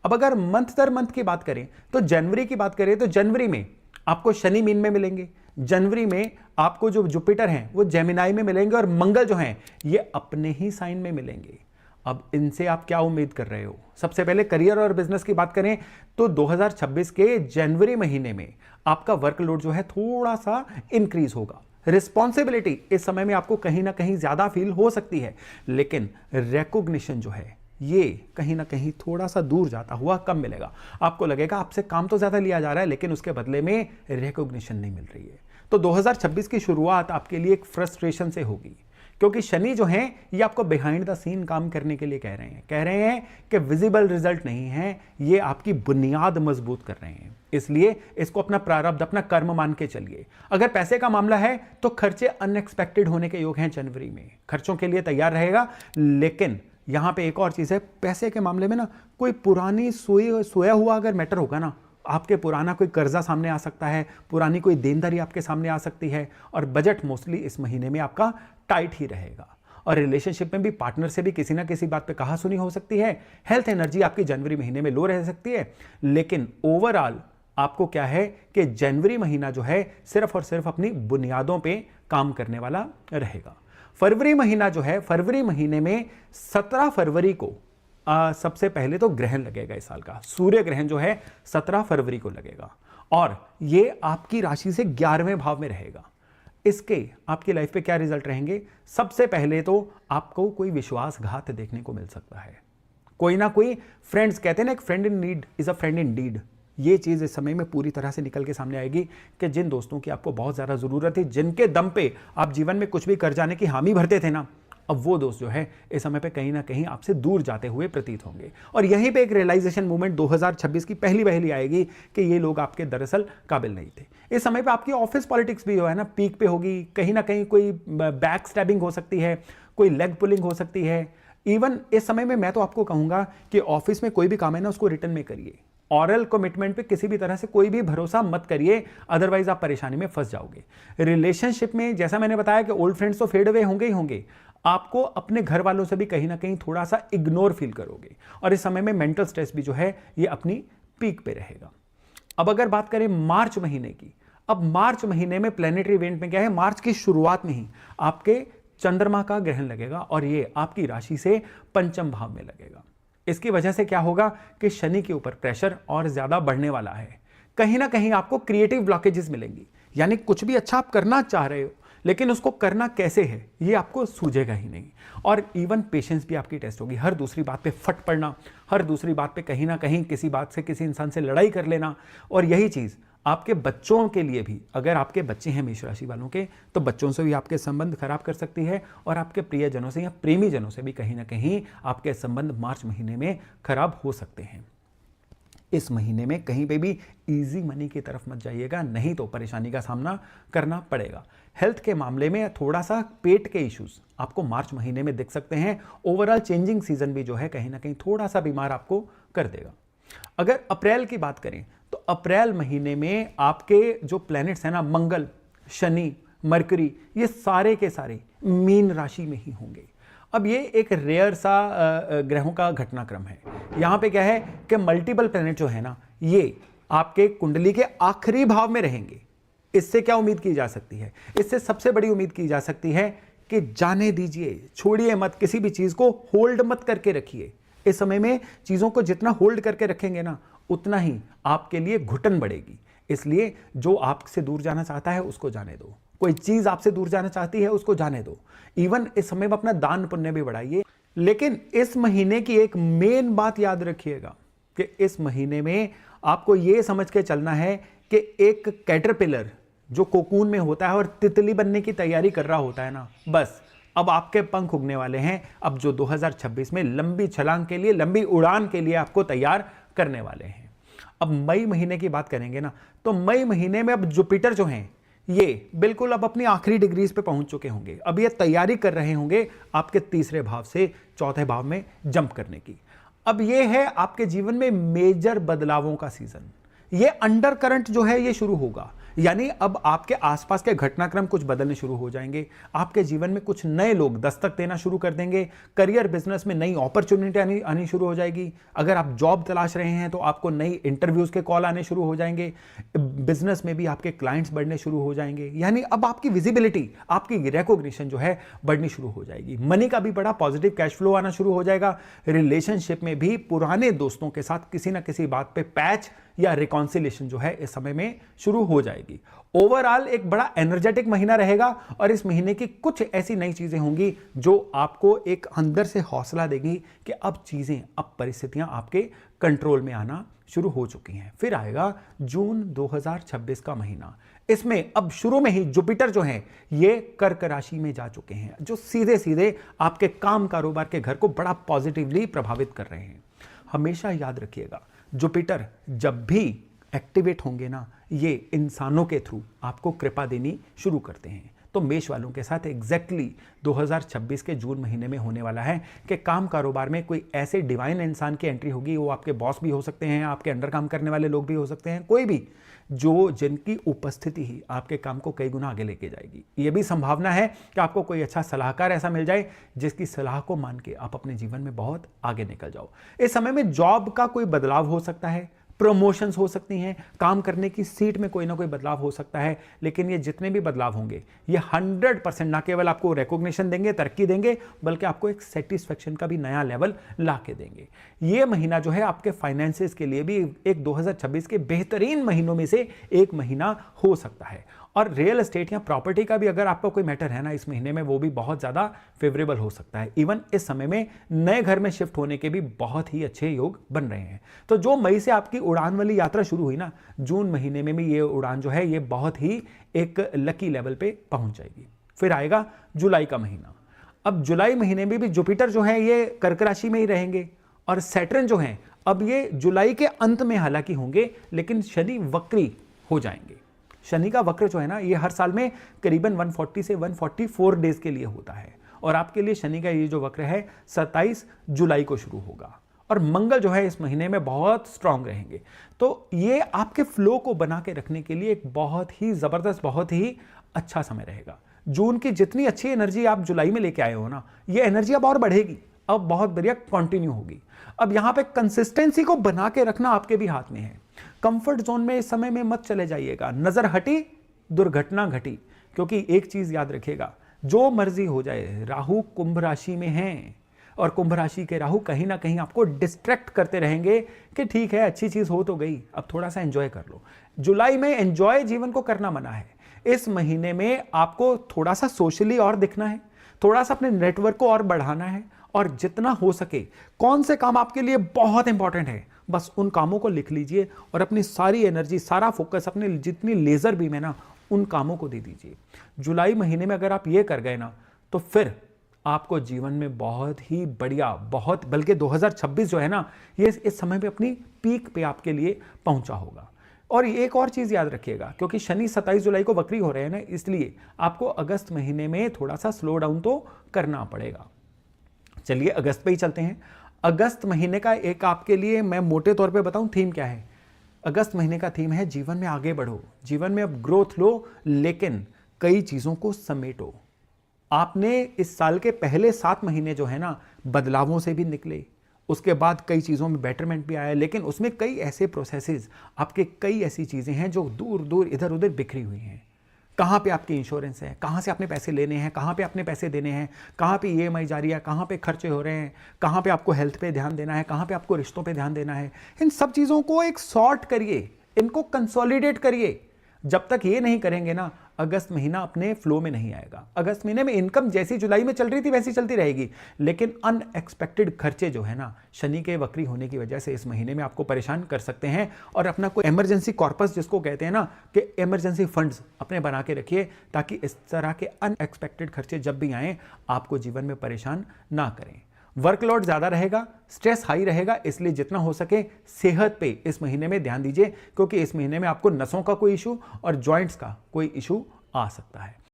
अब अगर मंथ दर मंथ की बात करें तो जनवरी की बात करें तो जनवरी में आपको शनि मीन में मिलेंगे, जनवरी में आपको जो जुपिटर हैं वो जेमिनाई में मिलेंगे और मंगल जो हैं ये अपने ही साइन में मिलेंगे। अब इनसे आप क्या उम्मीद कर रहे हो? सबसे पहले करियर और बिजनेस की बात करें तो 2026 के जनवरी महीने में आपका वर्कलोड जो है थोड़ा सा इंक्रीज होगा। रिस्पॉन्सिबिलिटी इस समय में आपको कहीं ना कहीं ज्यादा फील हो सकती है, लेकिन रिकॉग्निशन जो है ये कहीं ना कहीं थोड़ा सा दूर जाता हुआ कम मिलेगा। आपको लगेगा आपसे काम तो ज्यादा लिया जा रहा है लेकिन उसके बदले में रिकॉग्निशन नहीं मिल रही है। तो 2026 की शुरुआत आपके लिए एक फ्रस्ट्रेशन से होगी, क्योंकि शनि जो है ये आपको बिहाइंड द सीन काम करने के लिए कह रहे हैं कि विजिबल रिजल्ट नहीं है, ये आपकी बुनियाद मजबूत कर रहे हैं। इसलिए इसको अपना प्रारब्ध, अपना कर्म मान के चलिए। अगर पैसे का मामला है तो खर्चे अनएक्सपेक्टेड होने के योग हैं जनवरी में, खर्चों के लिए तैयार रहेगा। लेकिन यहां पे एक और चीज है, पैसे के मामले में ना कोई पुरानी सोया हुआ अगर मैटर होगा ना, आपके पुराना कोई कर्जा सामने आ सकता है, पुरानी कोई देनदारी आपके सामने आ सकती है। और बजट मोस्टली इस महीने में आपका टाइट ही रहेगा। और रिलेशनशिप में भी पार्टनर से भी किसी ना किसी बात पे कहा सुनी हो सकती है। हेल्थ एनर्जी आपकी जनवरी महीने में लो रह सकती है, लेकिन ओवरऑल आपको क्या है कि जनवरी महीना जो है सिर्फ और सिर्फ अपनी बुनियादों पे काम करने वाला रहेगा। फरवरी महीना जो है, फरवरी महीने में 17 फरवरी को सबसे पहले तो ग्रहण लगेगा इस साल का, सूर्य ग्रहण जो है 17 फरवरी को लगेगा और ये आपकी राशि से 11वें भाव में रहेगा। इसके आपकी लाइफ पे क्या रिजल्ट रहेंगे? सबसे पहले तो आपको कोई विश्वासघात देखने को मिल सकता है। कोई ना कोई, फ्रेंड्स कहते हैं ना, एक friend in need is a friend in deed. ये चीज इस समय में पूरी तरह से निकल के सामने आएगी कि जिन दोस्तों की आपको बहुत ज्यादा जरूरत है, जिनके दम पे आप जीवन में कुछ भी कर जाने की हामी भरते थे ना, अब वो दोस्त जो है इस समय पे कहीं ना कहीं आपसे दूर जाते हुए प्रतीत होंगे। और यहीं पे एक रियलाइजेशन मूवमेंट 2026 की पहली आएगी कि ये लोग आपके दरअसल काबिल नहीं थे। इस समय पे आपकी ऑफिस पॉलिटिक्स भी जो है ना पीक पे होगी। कहीं ना कहीं कोई बैक स्टैबिंग हो सकती है, कोई लेग पुलिंग हो सकती है। इवन इस समय में मैं तो आपको कहूंगा कि ऑफिस में कोई भी काम है ना उसको रिटर्न में करिए। ऑरल कमिटमेंट पे किसी भी तरह से कोई भी भरोसा मत करिए, अदरवाइज आप परेशानी में फंस जाओगे। रिलेशनशिप में जैसा मैंने बताया कि ओल्ड फ्रेंड्स तो फेड अवे होंगे ही होंगे, आपको अपने घर वालों से भी कहीं ना कहीं थोड़ा सा इग्नोर फील करोगे। और इस समय में मेंटल स्ट्रेस भी जो है ये अपनी पीक पे रहेगा। अब अगर बात करें मार्च महीने की, अब मार्च महीने में प्लैनेटरी इवेंट में क्या है, मार्च की शुरुआत में ही आपके चंद्रमा का ग्रहण लगेगा और ये आपकी राशि से पंचम भाव में लगेगा। इसकी वजह से क्या होगा कि शनि के ऊपर प्रेशर और ज्यादा बढ़ने वाला है। कहीं ना कहीं आपको क्रिएटिव ब्लॉकेजेस मिलेंगी, यानी कुछ भी अच्छा आप करना चाह रहे हो लेकिन उसको करना कैसे है ये आपको सूझेगा ही नहीं। और इवन पेशेंस भी आपकी टेस्ट होगी। हर दूसरी बात पे फट पड़ना, हर दूसरी बात पे कहीं ना कहीं किसी बात से किसी इंसान से लड़ाई कर लेना। और यही चीज आपके बच्चों के लिए भी, अगर आपके बच्चे हैं मेष राशि वालों के, तो बच्चों से भी आपके संबंध खराब कर सकती है और आपके प्रियजनों से या प्रेमी जनों से भी कहीं ना कहीं आपके संबंध मार्च महीने में खराब हो सकते हैं। इस महीने में कहीं पे भी इजी मनी की तरफ मत जाइएगा, नहीं तो परेशानी का सामना करना पड़ेगा। हेल्थ के मामले में थोड़ा सा पेट के इश्यूज आपको मार्च महीने में दिख सकते हैं। ओवरऑल चेंजिंग सीजन भी जो है कहीं ना कहीं थोड़ा सा बीमार आपको कर देगा। अगर अप्रैल की बात करें तो अप्रैल महीने में आपके जो प्लैनेट्स हैं ना, मंगल, शनि, मरकरी, ये सारे के सारे मीन राशि में ही होंगे। अब ये एक रेयर सा ग्रहों का घटनाक्रम है। यहां पे क्या है कि मल्टीपल प्लैनेट जो है ना ये आपके कुंडली के आखिरी भाव में रहेंगे। इससे क्या उम्मीद की जा सकती है? इससे सबसे बड़ी उम्मीद की जा सकती है कि जाने दीजिए, छोड़िए मत, किसी भी चीज को होल्ड मत करके रखिए। इस समय में चीजों को जितना होल्ड करके रखेंगे ना उतना ही आपके लिए घुटन बढ़ेगी। इसलिए जो आपसे दूर जाना चाहता है उसको जाने दो, कोई चीज आपसे दूर जाना चाहती है उसको जाने दो। इवन इस समय में अपना दान पुण्य भी बढ़ाइए। लेकिन इस महीने की एक मेन बात याद रखिएगा कि इस महीने में आपको यह समझ के चलना है कि एक कैटरपिलर जो कोकून में होता है और तितली बनने की तैयारी कर रहा होता है ना, बस अब आपके पंख उगने वाले हैं। अब जो 2026 में लंबी छलांग के लिए, लंबी उड़ान के लिए आपको तैयार करने वाले हैं। अब मई महीने की बात करेंगे ना, तो मई महीने में अब जुपिटर जो हैं ये बिल्कुल अब अपनी आखिरी डिग्रीज पे पहुंच चुके होंगे। अब ये तैयारी कर रहे होंगे आपके तीसरे भाव से चौथे भाव में जंप करने की। अब ये है आपके जीवन में मेजर बदलावों का सीजन। ये अंडर करंट जो है ये शुरू होगा। यानी अब आपके आसपास के घटनाक्रम कुछ बदलने शुरू हो जाएंगे, आपके जीवन में कुछ नए लोग दस्तक देना शुरू कर देंगे, करियर बिजनेस में नई अपॉर्चुनिटी आनी शुरू हो जाएगी। अगर आप जॉब तलाश रहे हैं तो आपको नई इंटरव्यूज के कॉल आने शुरू हो जाएंगे, बिजनेस में भी आपके क्लाइंट्स बढ़ने शुरू हो जाएंगे। यानी अब आपकी विजिबिलिटी, आपकी रिकॉग्निशन जो है बढ़नी शुरू हो जाएगी। मनी का भी बड़ा पॉजिटिव कैश फ्लो आना शुरू हो जाएगा। रिलेशनशिप में भी पुराने दोस्तों के साथ किसी ना किसी बात पे पैच या रिकॉन्सिलेशन जो है इस समय में शुरू हो जाएगी। ओवरऑल एक बड़ा एनर्जेटिक महीना रहेगा और इस महीने की कुछ ऐसी नई चीजें होंगी जो आपको एक अंदर से हौसला देगी कि अब चीजें, अब परिस्थितियां आपके कंट्रोल में आना शुरू हो चुकी हैं। फिर आएगा जून 2026 का महीना। इसमें अब शुरू में ही जुपिटर जो है ये कर्क राशि में जा चुके हैं, जो सीधे सीधे आपके काम कारोबार के घर को बड़ा पॉजिटिवली प्रभावित कर रहे हैं। हमेशा याद रखिएगा, जुपिटर जब भी एक्टिवेट होंगे ना, ये इंसानों के थ्रू आपको कृपा देनी शुरू करते हैं। तो मेष वालों के साथ एग्जैक्टली 2026 के जून महीने में होने वाला है कि काम कारोबार में कोई ऐसे डिवाइन इंसान की एंट्री होगी। वो आपके बॉस भी हो सकते हैं, आपके अंडर काम करने वाले लोग भी हो सकते हैं, कोई भी जो जिनकी उपस्थिति ही आपके काम को कई गुना आगे लेके जाएगी। ये भी संभावना है कि आपको कोई अच्छा सलाहकार ऐसा मिल जाए जिसकी सलाह को मान के आप अपने जीवन में बहुत आगे निकल जाओ। इस समय में जॉब का कोई बदलाव हो सकता है, प्रमोशंस हो सकती हैं, काम करने की सीट में कोई ना कोई बदलाव हो सकता है। लेकिन ये जितने भी बदलाव होंगे ये 100% ना केवल आपको रिकॉग्निशन देंगे, तरक्की देंगे, बल्कि आपको एक सेटिस्फेक्शन का भी नया लेवल ला के देंगे। ये महीना जो है आपके फाइनेंसेस के लिए भी एक 2026 के बेहतरीन महीनों में से एक महीना हो सकता है। और रियल एस्टेट या प्रॉपर्टी का भी अगर आपका कोई मैटर है ना इस महीने में, वो भी बहुत ज़्यादा फेवरेबल हो सकता है। इवन इस समय में नए घर में शिफ्ट होने के भी बहुत ही अच्छे योग बन रहे हैं। तो जो मई से आपकी उड़ान वाली यात्रा शुरू हुई ना, जून महीने में भी ये उड़ान जो है ये बहुत ही एक लकी लेवल पे पहुंच जाएगी। फिर आएगा जुलाई का महीना। अब जुलाई महीने में भी जुपिटर जो है ये कर्क राशि में ही रहेंगे और सैटर्न जो है अब ये जुलाई के अंत में हालांकि होंगे, लेकिन शनि वक्री हो जाएंगे। शनि का वक्र जो है ना ये हर साल में करीबन 140 से 144 डेज के लिए होता है और आपके लिए शनि का ये जो वक्र है 27 जुलाई को शुरू होगा। और मंगल जो है इस महीने में बहुत स्ट्रांग रहेंगे। तो ये आपके फ्लो को बना के रखने के लिए एक बहुत ही जबरदस्त, बहुत ही अच्छा समय रहेगा। जून की जितनी अच्छी एनर्जी आप जुलाई में लेके आए हो ना, ये एनर्जी अब और बढ़ेगी, अब बहुत बढ़िया कंटिन्यू होगी। अब यहां पे कंसिस्टेंसी को बना के रखना आपके भी हाथ में है। कंफर्ट जोन में इस समय में मत चले जाइएगा। नजर हटी दुर्घटना घटी, क्योंकि एक चीज याद रखिएगा, जो मर्जी हो जाए राहु कुंभ राशि में है और कुंभ राशि के राहु कहीं ना कहीं आपको डिस्ट्रैक्ट करते रहेंगे कि ठीक है अच्छी चीज हो तो गई, अब थोड़ा सा एंजॉय कर लो। जुलाई में एंजॉय जीवन को करना मना है। इस महीने में आपको थोड़ा सा सोशली और दिखना है, थोड़ा सा अपने नेटवर्क को और बढ़ाना है और जितना हो सके कौन से काम आपके लिए बहुत इंपॉर्टेंट है बस उन कामों को लिख लीजिए और अपनी सारी एनर्जी, सारा फोकस अपने जितनी लेजर बीम है ना उन कामों को दे दीजिए। जुलाई महीने में अगर आप ये कर गए ना तो फिर आपको जीवन में बहुत ही बढ़िया, बहुत बल्कि 2026 जो है ना ये इस समय पे अपनी पीक पे आपके लिए पहुंचा होगा। और एक और चीज याद रखिएगा, क्योंकि शनि 27 जुलाई को वक्री हो रहे हैं ना, इसलिए आपको अगस्त महीने में थोड़ा सा स्लो डाउन तो करना पड़ेगा। चलिए अगस्त पे ही चलते हैं। अगस्त महीने का एक आपके लिए मैं मोटे तौर पे बताऊं थीम क्या है। अगस्त महीने का थीम है जीवन में आगे बढ़ो, जीवन में अब ग्रोथ लो, लेकिन कई चीजों को समेटो। आपने इस साल के पहले 7 महीने जो है ना बदलावों से भी निकले, उसके बाद कई चीज़ों में बेटरमेंट भी आया, लेकिन उसमें कई ऐसे प्रोसेसेस, आपके कई ऐसी चीज़ें हैं जो दूर दूर इधर उधर बिखरी हुई हैं। कहाँ पे आपकी इंश्योरेंस है, कहाँ से आपने पैसे लेने हैं, कहाँ पे आपने पैसे देने हैं, कहाँ पे EMI जारी है, कहाँ पे खर्चे हो रहे हैं, कहाँ पे आपको हेल्थ पे ध्यान देना है, कहाँ पे आपको रिश्तों पे ध्यान देना है। इन सब चीज़ों को एक सॉर्ट करिए, इनको कंसोलिडेट करिए। जब तक ये नहीं करेंगे ना अगस्त महीना अपने फ्लो में नहीं आएगा। अगस्त महीने में इनकम जैसी जुलाई में चल रही थी वैसी चलती रहेगी, लेकिन अनएक्सपेक्टेड खर्चे जो है ना शनि के वक्री होने की वजह से इस महीने में आपको परेशान कर सकते हैं। और अपना कोई इमरजेंसी कॉर्पस जिसको कहते हैं ना कि इमरजेंसी फंड्स अपने बना के रखिए, ताकि इस तरह के अनएक्सपेक्टेड खर्चे जब भी आए आपको जीवन में परेशान ना करें। वर्कलोड ज़्यादा रहेगा, स्ट्रेस हाई रहेगा, इसलिए जितना हो सके सेहत पे इस महीने में ध्यान दीजिए, क्योंकि इस महीने में आपको नसों का कोई इशू और जॉइंट्स का कोई इशू आ सकता है।